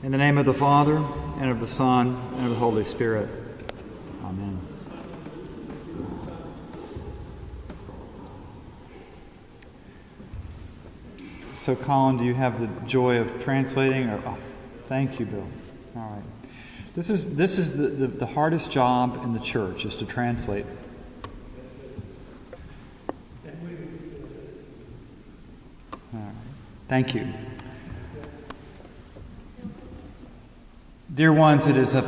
In the name of the Father, and of the Son, and of the Holy Spirit. Amen. So, Colin, do you have the joy of translating? Thank you, Bill. All right. This is the hardest job in the church, is to translate. All right. Thank you. Dear ones, it is a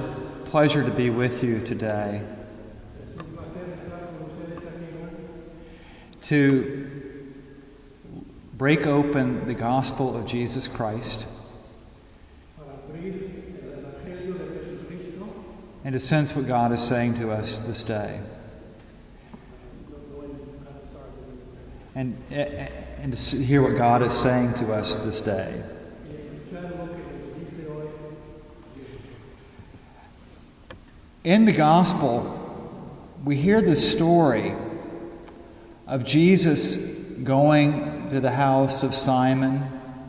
pleasure to be with you today, to break open the gospel of Jesus Christ and to sense what God is saying to us this day. And to hear what God is saying to us this day. In the gospel, we hear the story of Jesus going to the house of Simon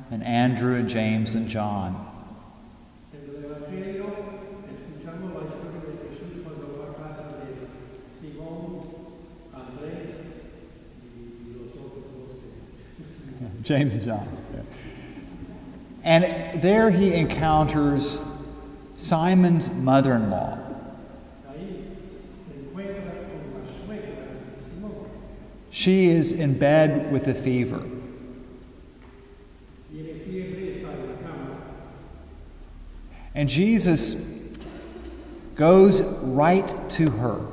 and Andrew and James and John. James and John. And there he encounters Simon's mother-in-law. She is in bed with a fever. And Jesus goes right to her.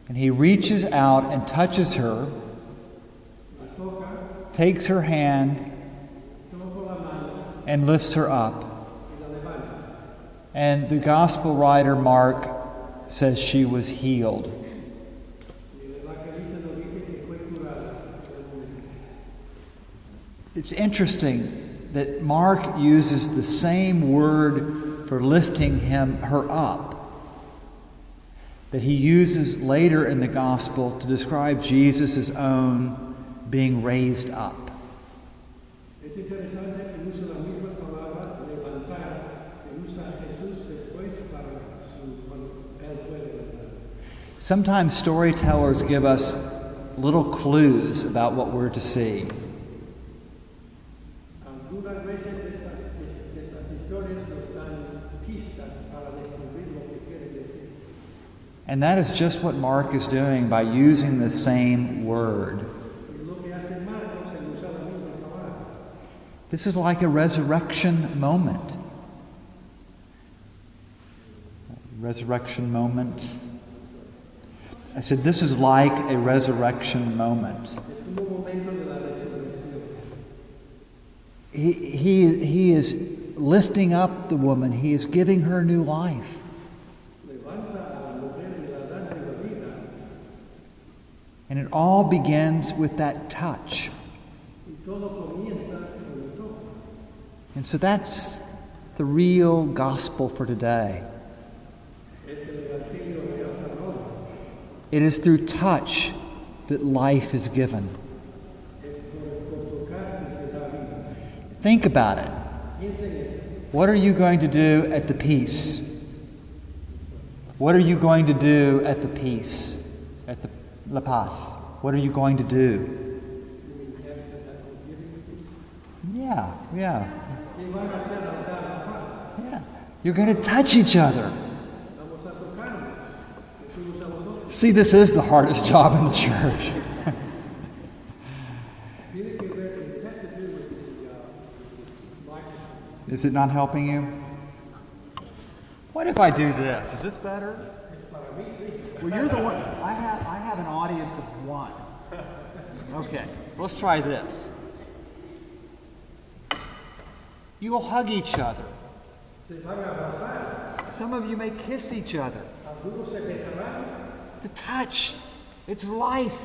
And he reaches out and touches her, takes her hand, and lifts her up. And the gospel writer Mark says she was healed. It's interesting that Mark uses the same word for lifting her up that he uses later in the gospel to describe Jesus' own being raised up. Sometimes storytellers give us little clues about what we're to see. And that is just what Mark is doing by using the same word. This is like a resurrection moment. Resurrection moment. I said, this is like a resurrection moment. He is lifting up the woman. He is giving her new life. And it all begins with that touch. And so that's the real gospel for today. It is through touch that life is given. Think about it. What are you going to do at the peace? What are you going to do at the peace? At the La Paz? What are you going to do? Yeah. You're going to touch each other. See, this is the hardest job in the church. Is it not helping you? What if I do this? Is this better? Well, you're the one. I have an audience of one. Okay, let's try this. You will hug each other. Some of you may kiss each other. The touch, it's life.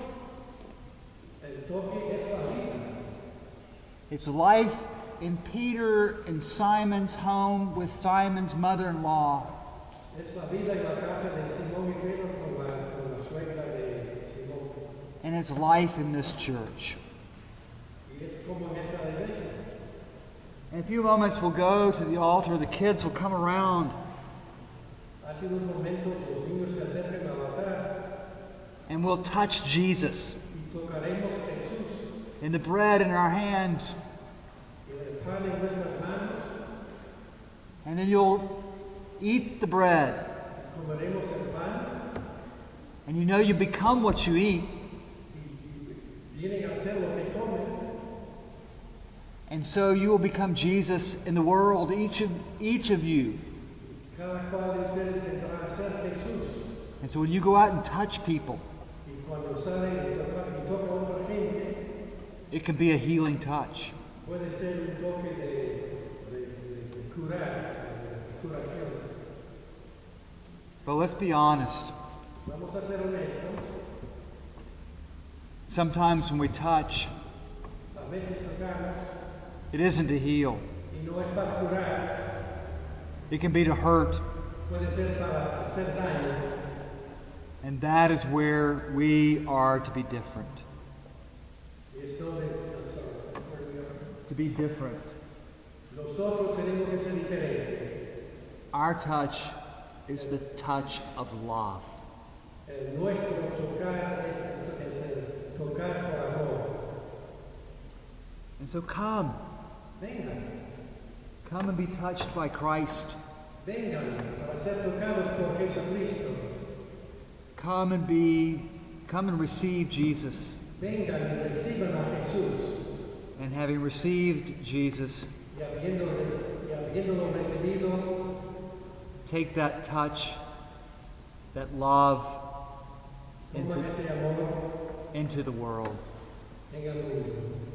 It's life in Peter and Simon's home with Simon's mother-in-law. And it's life in this church. In a few moments, we'll go to the altar. The kids will come around. Hace unos momentos los niños se acercan al altar And we'll touch Jesus y tocaremos Jesús in the bread in our hands. en el pan en nuestras manos, And then you'll eat the bread. comeremos el pan And you know you become what you eat. y vienen a hacer lo que comen. And so you will become Jesus in the world, each of you. Cada cual de ustedes vendrá a ser Jesús. And so when you go out and touch people, Y cuando salen y tocan a otra gente, it can be a healing touch. puede ser un toque de curar, de curación. But let's be honest. Vamos a ser honestos. Sometimes when we touch, A veces tocamos it isn't to heal. y no es para curar, It can be to hurt. puede ser para hacer daño. And that is where we are to be different. Y es donde, I'm sorry, that's where we are. To be different. Nosotros tenemos que ser diferentes. Our touch is the touch of love. El nuestro tocar es el tocar por amor. And so come. Vengan, Come and be touched by Christ. vengan para ser tocados por Jesucristo. Come and receive Jesus. Vengan y reciban a Jesús. And having received Jesus, Y habiéndolo recibido, take that touch, that love toma ese amor into the world. en el mundo.